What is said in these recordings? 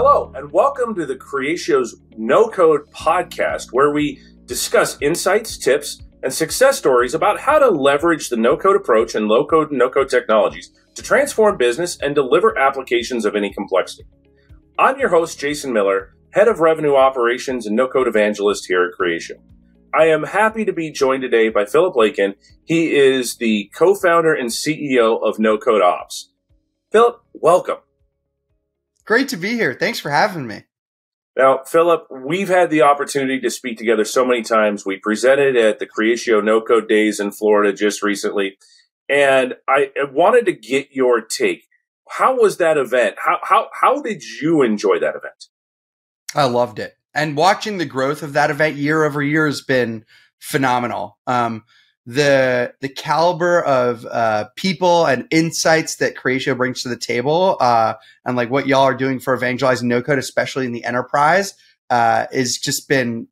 Hello, and welcome to the Creatio's No Code podcast, where we discuss insights, tips, and success stories about how to leverage the no-code approach and low-code and no-code technologies to transform business and deliver applications of any complexity. I'm your host, Jason Miller, Head of Revenue Operations and No-Code Evangelist here at Creatio. I am happy to be joined today by Philip Lakin. He is the co-founder and CEO of NoCodeOps. Philip, welcome. Great to be here. Thanks for having me. Now, Philip, we've had the opportunity to speak together so many times. We presented at the Creatio No Code Days in Florida just recently, and I wanted to get your take. How was that event? How did you enjoy that event? I loved it. And watching the growth of that event year over year has been phenomenal. The caliber of people and insights that Creatio brings to the table, and like what y'all are doing for evangelizing no code, especially in the enterprise, is just been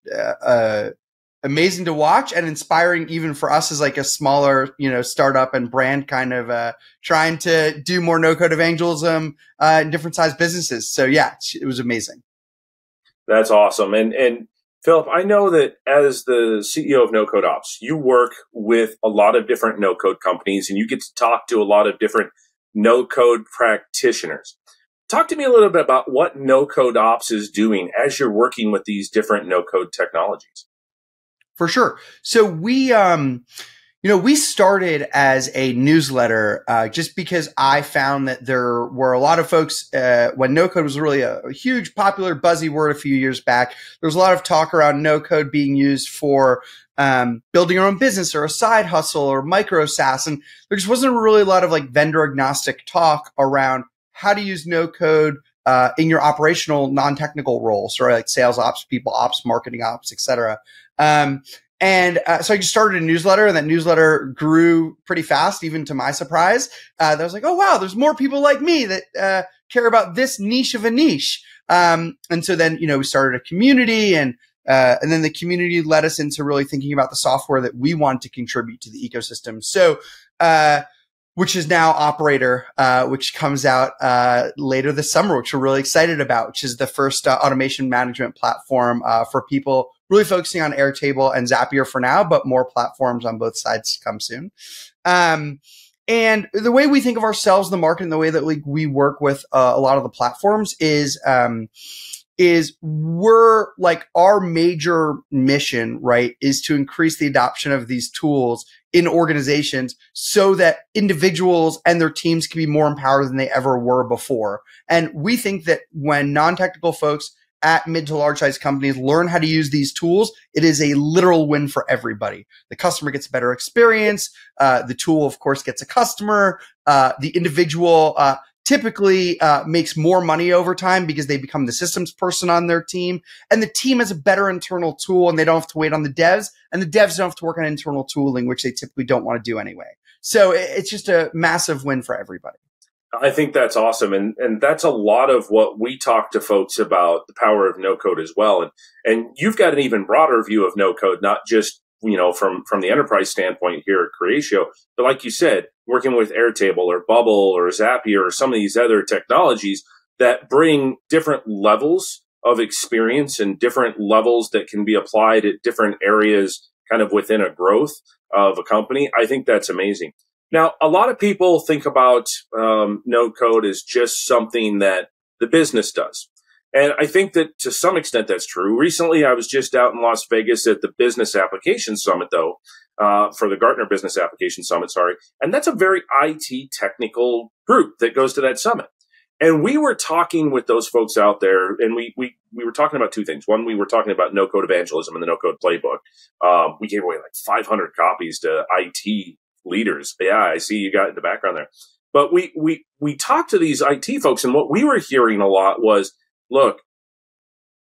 amazing to watch and inspiring even for us as like a smaller, startup and brand kind of trying to do more no code evangelism in different size businesses. So yeah, it was amazing. That's awesome. And Philip, I know that as the CEO of NoCodeOps, you work with a lot of different no-code companies and you get to talk to a lot of different no-code practitioners. Talk to me a little bit about what NoCodeOps is doing as you're working with these different no-code technologies. For sure. So we started as a newsletter just because I found that there were a lot of folks when no code was really a huge, popular, buzzy word a few years back. There was a lot of talk around no code being used for building your own business or a side hustle or micro SaaS, and there just wasn't really a lot of like vendor agnostic talk around how to use no code in your operational, non-technical roles, or like sales ops, people ops, marketing ops, etc. So I just started a newsletter, and that newsletter grew pretty fast, even to my surprise. I was like, oh, wow, there's more people like me that care about this niche of a niche. And so then, we started a community, and then the community led us into really thinking about the software that we want to contribute to the ecosystem. So, which is now Operator, which comes out later this summer, which we're really excited about, which is the first automation management platform for people really focusing on Airtable and Zapier for now, but more platforms on both sides to come soon. And the way we think of ourselves in the market and the way that we work with a lot of the platforms is we're like, our major mission, right, is to increase the adoption of these tools in organizations so that individuals and their teams can be more empowered than they ever were before. And we think that when non-technical folks at mid to large size companies learn how to use these tools, it is a literal win for everybody. The customer gets a better experience. The tool, of course, gets a customer. The individual typically makes more money over time because they become the systems person on their team. And the team has a better internal tool, and they don't have to wait on the devs. And the devs don't have to work on internal tooling, which they typically don't want to do anyway. So it's just a massive win for everybody. I think that's awesome. And that's a lot of what we talk to folks about, the power of no code as well. And you've got an even broader view of no code, not just, from the enterprise standpoint here at Creatio, but like you said, working with Airtable or Bubble or Zapier or some of these other technologies that bring different levels of experience and different levels that can be applied at different areas kind of within a growth of a company. I think that's amazing. Now, a lot of people think about no code as just something that the business does. And I think that to some extent that's true. Recently, I was just out in Las Vegas at the Business Application Summit, though, for the Gartner Business Application Summit, sorry. And that's a very IT technical group that goes to that summit. And we were talking with those folks out there, and we were talking about two things. One, we were talking about no code evangelism and the no code playbook. We gave away like 500 copies to IT leaders. Yeah, I see you got in the background there. But we talked to these IT folks, and what we were hearing a lot was, look,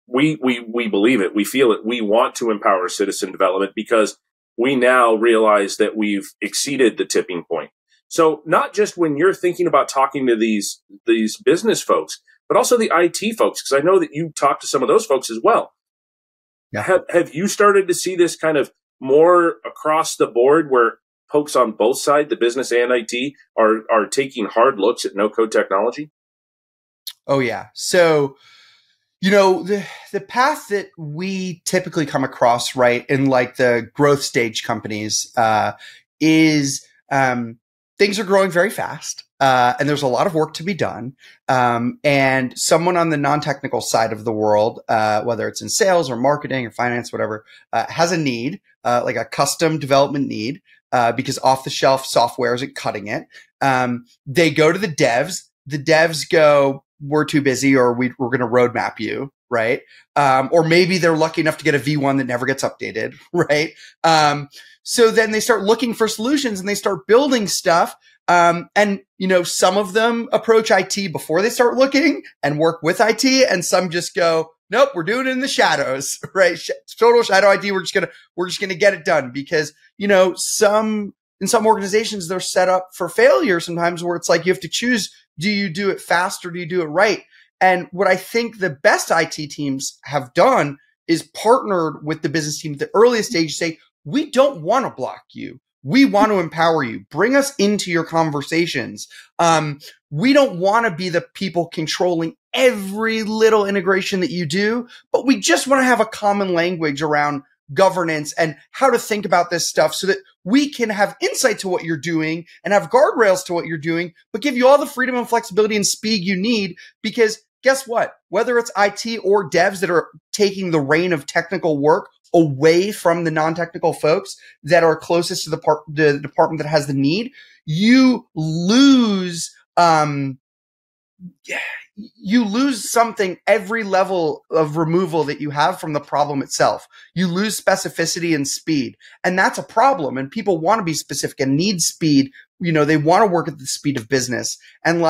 we believe it, we feel it, we want to empower citizen development because we now realize that we've exceeded the tipping point. So not just when you're thinking about talking to these business folks, but also the IT folks, because I know that you talk to some of those folks as well. Yeah. Have you started to see this kind of more across the board where folks on both sides, the business and IT, are taking hard looks at no-code technology? Oh, yeah. So The path that we typically come across, right, in like the growth stage companies, is things are growing very fast, and there's a lot of work to be done. And someone on the non-technical side of the world, whether it's in sales or marketing or finance, whatever, has a need, like a custom development need, because off-the-shelf software isn't cutting it. They go to the devs. The devs go, we're too busy, or we're going to roadmap you, right? Or maybe they're lucky enough to get a V1 that never gets updated, right? So then they start looking for solutions and they start building stuff. And some of them approach IT before they start looking and work with IT, and some just go, nope, we're doing it in the shadows, right? Total shadow IT. We're just gonna get it done because in some organizations they're set up for failure sometimes, where it's like you have to choose: do you do it fast or do you do it right? And what I think the best IT teams have done is partnered with the business team at the earliest stage, say, we don't want to block you. We want to empower you. Bring us into your conversations. We don't want to be the people controlling every little integration that you do, but we just want to have a common language around governance and how to think about this stuff so that we can have insight to what you're doing and have guardrails to what you're doing, but give you all the freedom and flexibility and speed you need. Because guess what? Whether it's IT or devs that are taking the reign of technical work away from the non-technical folks that are closest to the department that has the need, you lose something every level of removal that you have from the problem itself. You lose specificity and speed, and that's a problem. And people want to be specific and need speed. They want to work at the speed of business, and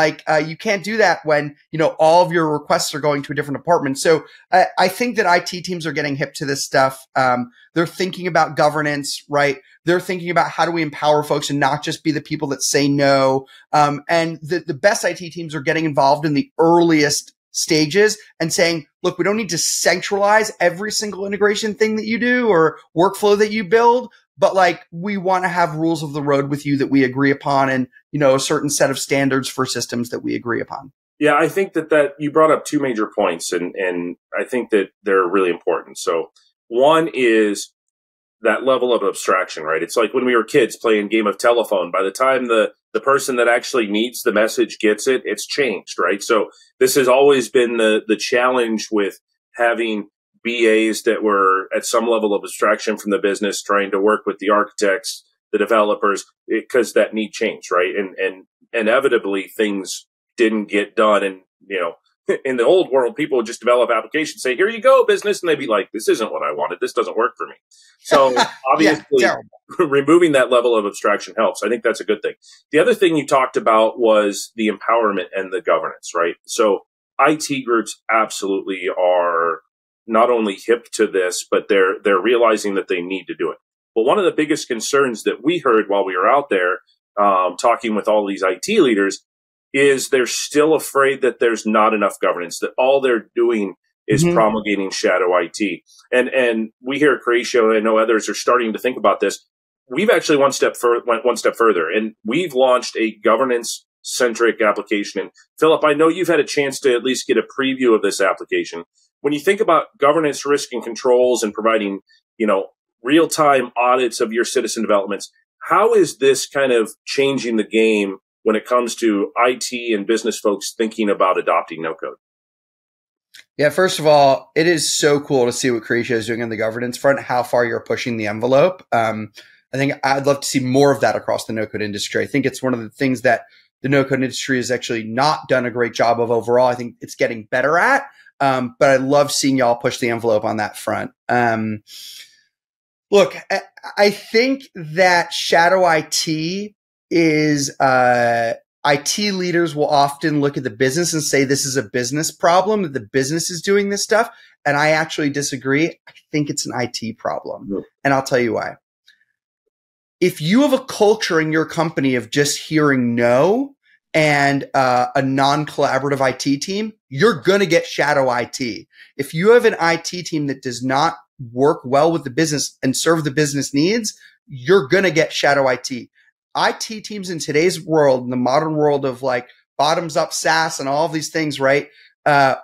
you can't do that when all of your requests are going to a different department. So I think that IT teams are getting hip to this stuff. They're thinking about governance, right? They're thinking about how do we empower folks and not just be the people that say no. And the best IT teams are getting involved in the earliest stages and saying, look, we don't need to centralize every single integration thing that you do or workflow that you build, but we want to have rules of the road with you that we agree upon, and a certain set of standards for systems that we agree upon. Yeah, I think that you brought up two major points, and I think that they're really important. So one is that level of abstraction, right? It's like when we were kids playing game of telephone. By the time the person that actually needs the message gets it, it's changed, right? So this has always been the challenge with having BAs that were at some level of abstraction from the business, trying to work with the architects, the developers, because that need changed, right? And inevitably things didn't get done. And, in the old world, people would just develop applications, say, here you go, business. And they'd be like, this isn't what I wanted. This doesn't work for me. So obviously removing that level of abstraction helps. I think that's a good thing. The other thing you talked about was the empowerment and the governance, right? So IT groups absolutely are not only hip to this, but they're realizing that they need to do it. But one of the biggest concerns that we heard while we were out there talking with all these IT leaders is they're still afraid that there's not enough governance, that all they're doing is promulgating shadow IT. And we here at Creatio, and I know others are starting to think about this. We've actually went one step further, and we've launched a governance-centric application. And Philip, I know you've had a chance to at least get a preview of this application. When you think about governance, risk, and controls and providing, real-time audits of your citizen developments, how is this kind of changing the game when it comes to IT and business folks thinking about adopting no-code? Yeah, first of all, it is so cool to see what Creatio is doing on the governance front, how far you're pushing the envelope. I think I'd love to see more of that across the no-code industry. I think it's one of the things that the no-code industry has actually not done a great job of overall. I think it's getting better at, but I love seeing y'all push the envelope on that front. Look, I think that shadow IT is IT leaders will often look at the business and say this is a business problem, that the business is doing this stuff. And I actually disagree. I think it's an IT problem. And I'll tell you why. If you have a culture in your company of just hearing no and a non-collaborative IT team, you're going to get shadow IT. If you have an IT team that does not work well with the business and serve the business needs, you're going to get shadow IT. IT teams in today's world, in the modern world of bottoms up SaaS and all of these things, right?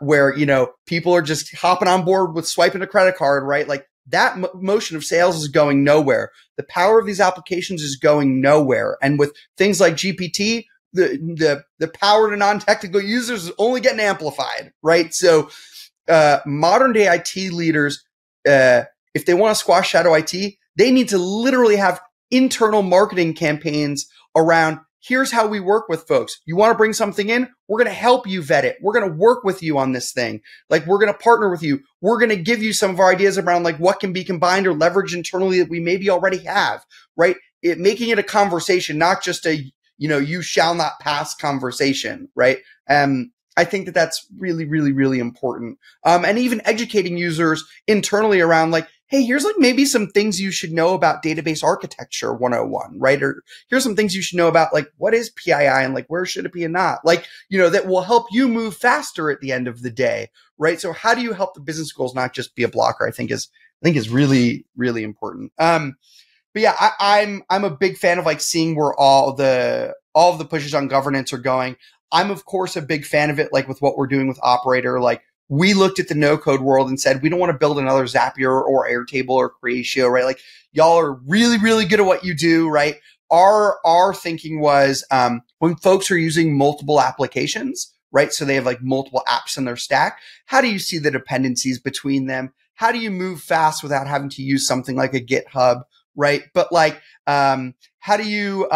where, you know, people are just hopping on board with swiping a credit card, right? Like that motion of sales is going nowhere. The power of these applications is going nowhere. And with things like GPT, the power to non-technical users is only getting amplified, right? So, modern day IT leaders, if they want to squash shadow IT, they need to literally have internal marketing campaigns around, here's how we work with folks. You want to bring something in? We're going to help you vet it. We're going to work with you on this thing. Like, we're going to partner with you. We're going to give you some of our ideas around like what can be combined or leveraged internally that we maybe already have, right? Making it a conversation, not just a, you know, you shall not pass conversation, right? I think that that's really, really, really important. And even educating users internally around like, hey, here's like maybe some things you should know about database architecture 101, right? Or here's some things you should know about like, what is PII and like, where should it be and not? Like, you know, that will help you move faster at the end of the day, right? So how do you help the business goals not just be a blocker, I think is really, really important. But yeah, I'm a big fan of like seeing where all of the pushes on governance are going. I'm of course a big fan of it, like with what we're doing with Operator. Like we looked at the no code world and said, we don't want to build another Zapier or Airtable or Creatio, right? Like y'all are really, really good at what you do, right? Our thinking was, when folks are using multiple applications, right? So they have like multiple apps in their stack. How do you see the dependencies between them? How do you move fast without having to use something like a GitHub? Right. But like, how do you,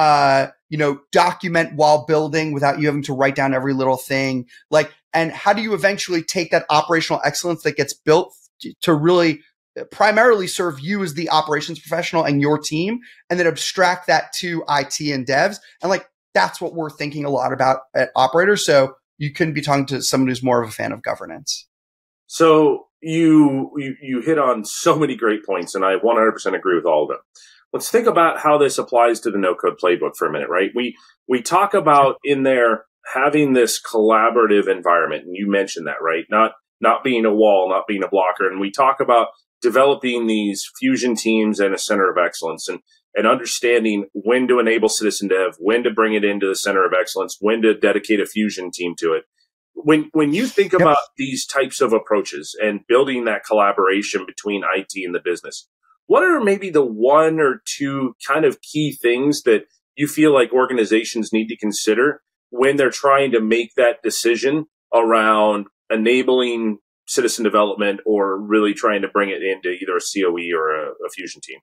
you know, document while building without you having to write down every little thing? Like, and how do you eventually take that operational excellence that gets built to really primarily serve you as the operations professional and your team, and then abstract that to IT and devs? And like, that's what we're thinking a lot about at Operator. So you couldn't be talking to someone who's more of a fan of governance. So you hit on so many great points, and I 100% agree with all of them. Let's think about how this applies to the no-code playbook for a minute, right? We talk about in there having this collaborative environment, and you mentioned that, right? Not being a wall, not being a blocker. And we talk about developing these fusion teams and a center of excellence, and understanding when to enable citizen dev, when to bring it into the center of excellence, when to dedicate a fusion team to it. When you think about these types of approaches and building that collaboration between IT and the business, what are maybe the one or two kind of key things that you feel like organizations need to consider when they're trying to make that decision around enabling citizen development or really trying to bring it into either a COE or a fusion team?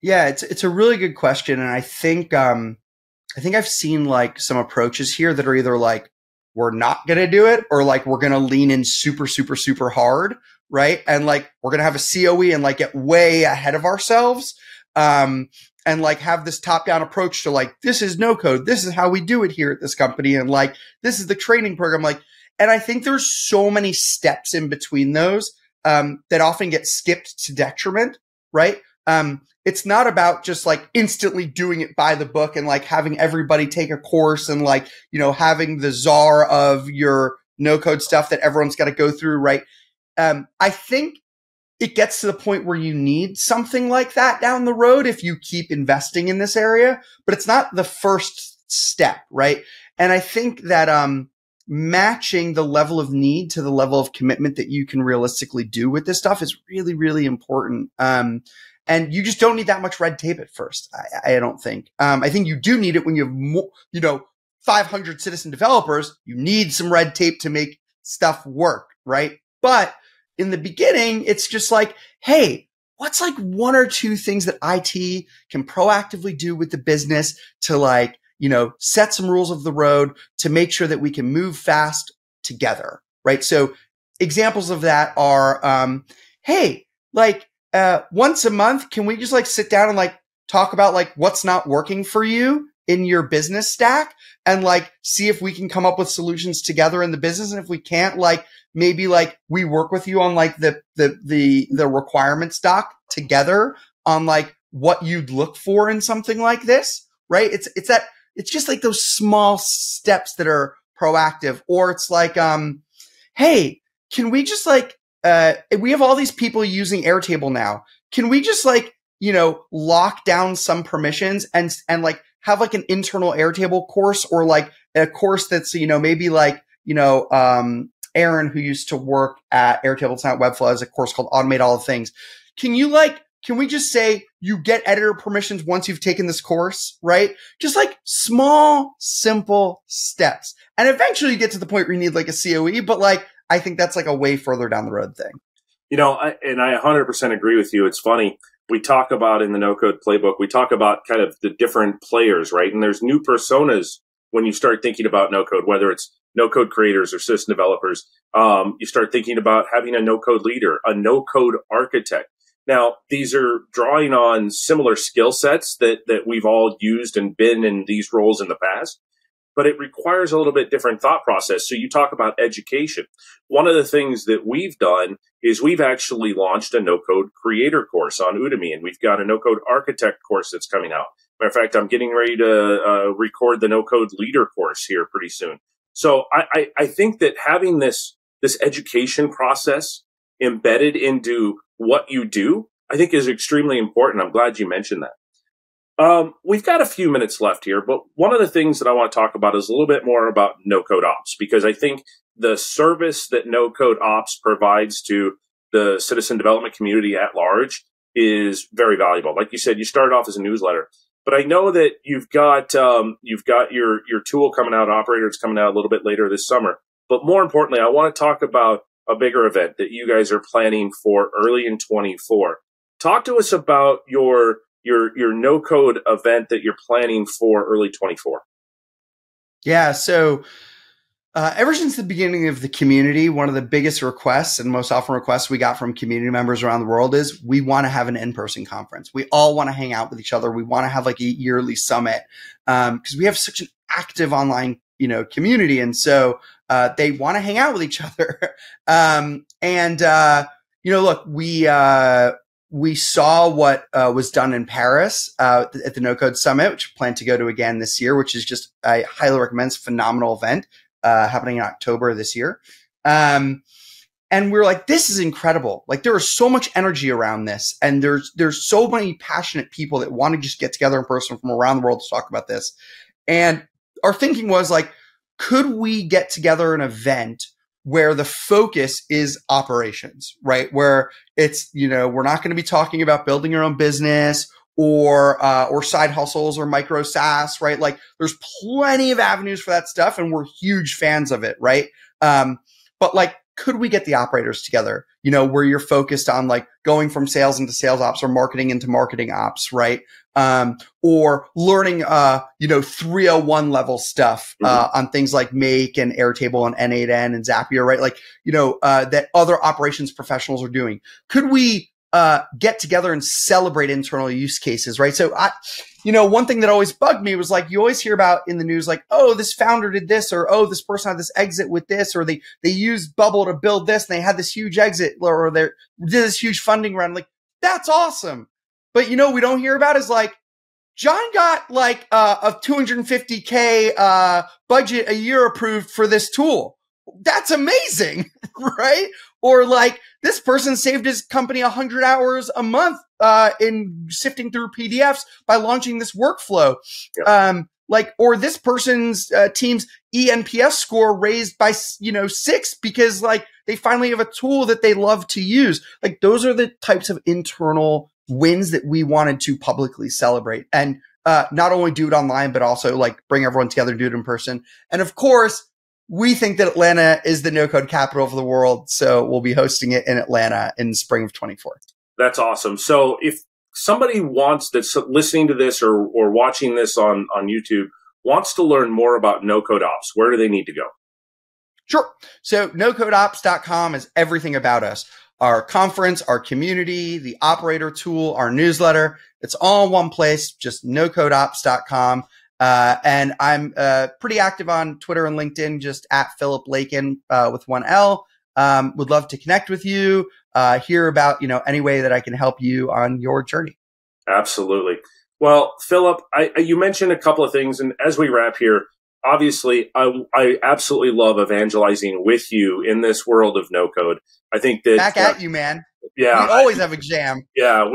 Yeah, it's a really good question. And I think I've seen like some approaches here that are either like, we're not going to do it, or like, we're going to lean in super, super, super hard. Right. And like, we're going to have a COE and like get way ahead of ourselves. And like have this top down approach to like, this is no code. This is how we do it here at this company. And like, this is the training program. Like, and I think there's so many steps in between those, that often get skipped to detriment. Right. It's not about just like instantly doing it by the book and like having everybody take a course and like, you know, having the czar of your no code stuff that everyone's got to go through. Right. I think it gets to the point where you need something like that down the road if you keep investing in this area, but it's not the first step. Right. And I think that, matching the level of need to the level of commitment that you can realistically do with this stuff is really, really important. And you just don't need that much red tape at first. I don't think. I think you do need it when you have more, you know, 500 citizen developers. You need some red tape to make stuff work, right? But in the beginning, it's just like, hey, what's like one or two things that IT can proactively do with the business to like, you know, set some rules of the road to make sure that we can move fast together, right? So examples of that are, hey, like, once a month, can we just like sit down and like talk about like what's not working for you in your business stack and like see if we can come up with solutions together in the business. And if we can't, like maybe like we work with you on like the requirements doc together on like what you'd look for in something like this, right? It's just like those small steps that are proactive. Or it's like, hey, can we just like, we have all these people using Airtable now. Can we just like, you know, lock down some permissions and like have like an internal Airtable course or like a course that's, you know, maybe like, Aaron, who used to work at Airtable Sound Webflow, has a course called Automate All the Things. Can we just say you get editor permissions once you've taken this course, right? Just like small, simple steps. And eventually you get to the point where you need like a COE, but like, I think that's like a way further down the road thing. I 100% agree with you. It's funny. We talk about in the no-code playbook, we talk about kind of the different players, right? And there's new personas when you start thinking about no-code, whether it's no-code creators or system developers. You start thinking about having a no-code leader, a no-code architect. Now, these are drawing on similar skill sets that we've all used and been in these roles in the past, but it requires a little bit different thought process. So you talk about education. One of the things that we've done is we've actually launched a no-code creator course on Udemy, and we've got a no-code architect course that's coming out. Matter of fact, I'm getting ready to record the no-code leader course here pretty soon. So I think that having this education process embedded into what you do, I think is extremely important. I'm glad you mentioned that. We've got a few minutes left here, but one of the things that I want to talk about is a little bit more about NoCodeOps, because I think the service that NoCodeOps provides to the citizen development community at large is very valuable. Like you said, you started off as a newsletter, but I know that you've got your tool coming out, Operator. It's coming out a little bit later this summer. But more importantly, I want to talk about a bigger event that you guys are planning for early in 24. Talk to us about your no-code event that you're planning for early 24. Yeah, so ever since the beginning of the community, one of the biggest requests and most often requests we got from community members around the world is we want to have an in-person conference. We all want to hang out with each other. We want to have like a yearly summit because we have such an active online community. And so they want to hang out with each other. Look, we saw what was done in Paris at the No-Code Summit, which I plan to go to again this year, which is just, I highly recommend. It's a phenomenal event happening in October this year. And we're like, this is incredible. Like there is so much energy around this. And there's so many passionate people that want to just get together in person from around the world to talk about this. And our thinking was like, could we get together an event where the focus is operations, right? Where it's, we're not going to be talking about building your own business or side hustles or micro SaaS, right? Like there's plenty of avenues for that stuff and we're huge fans of it, right? But like, could we get the operators together, where you're focused on like going from sales into sales ops or marketing into marketing ops, right? Or learning, 301 level stuff, on things like Make and Airtable and N8N and Zapier, right? Like, that other operations professionals are doing. Could we, get together and celebrate internal use cases, right? So one thing that always bugged me was like, you always hear about in the news, like, oh, this founder did this, or, oh, this person had this exit with this, or they used Bubble to build this and they had this huge exit, or they did this huge funding round. Like, that's awesome. But we don't hear about is like, John got like a $250K budget a year approved for this tool. That's amazing, right? Or like this person saved his company 100 hours a month in sifting through PDFs by launching this workflow. Yep. Or this person's team's eNPS score raised by 6 because like they finally have a tool that they love to use. Like those are the types of internal wins that we wanted to publicly celebrate and not only do it online, but also like bring everyone together and do it in person. And of course, we think that Atlanta is the no-code capital of the world. So we'll be hosting it in Atlanta in spring of 24. That's awesome. So if somebody that's listening to this or watching this on YouTube wants to learn more about NoCodeOps, where do they need to go? Sure. So NoCodeOps.com is everything about us. Our conference, our community, the operator tool, our newsletter. It's all in one place, just NoCodeOps.com. And I'm pretty active on Twitter and LinkedIn, just at Philip Lakin with one L. Would love to connect with you, hear about any way that I can help you on your journey. Absolutely. Well, Philip, you mentioned a couple of things, and as we wrap here, obviously, I absolutely love evangelizing with you in this world of no code. I think that back at you, man. Yeah, we always have a jam. Yeah,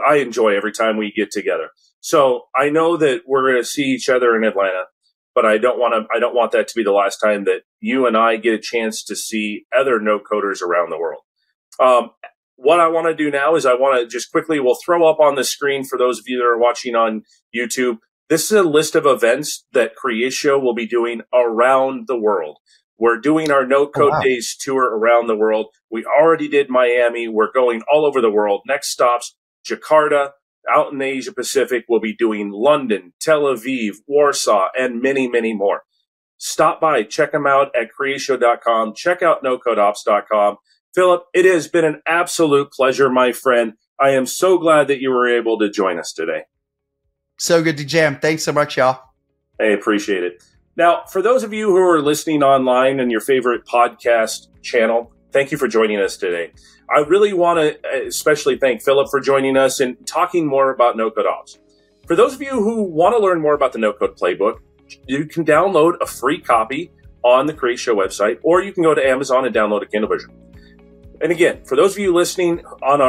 I enjoy every time we get together. So I know that we're going to see each other in Atlanta, but I don't want that to be the last time that you and I get a chance to see other no coders around the world. What I want to do now is I want to just quickly, we'll throw up on the screen for those of you that are watching on YouTube. This is a list of events that Creatio will be doing around the world. We're doing our No Code Days tour around the world. We already did Miami. We're going all over the world. Next stops, Jakarta. Out in the Asia Pacific, we'll be doing London, Tel Aviv, Warsaw, and many, many more. Stop by, check them out at creatio.com. Check out NoCodeOps.com. Philip, it has been an absolute pleasure, my friend. I am so glad that you were able to join us today. So good to jam. Thanks so much, y'all. I appreciate it. Now, for those of you who are listening online in your favorite podcast channel, thank you for joining us today. I really want to especially thank Philip for joining us and talking more about NoCodeOps. For those of you who want to learn more about the No-Code Playbook, you can download a free copy on the Creatio website, or you can go to Amazon and download a Kindle version. And again, for those of you listening on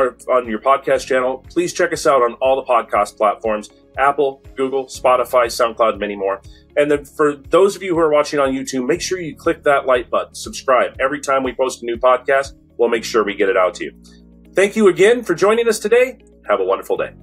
your podcast channel, please check us out on all the podcast platforms: Apple, Google, Spotify, SoundCloud, many more. And then for those of you who are watching on YouTube, make sure you click that like button, subscribe. Every time we post a new podcast, we'll make sure we get it out to you. Thank you again for joining us today. Have a wonderful day.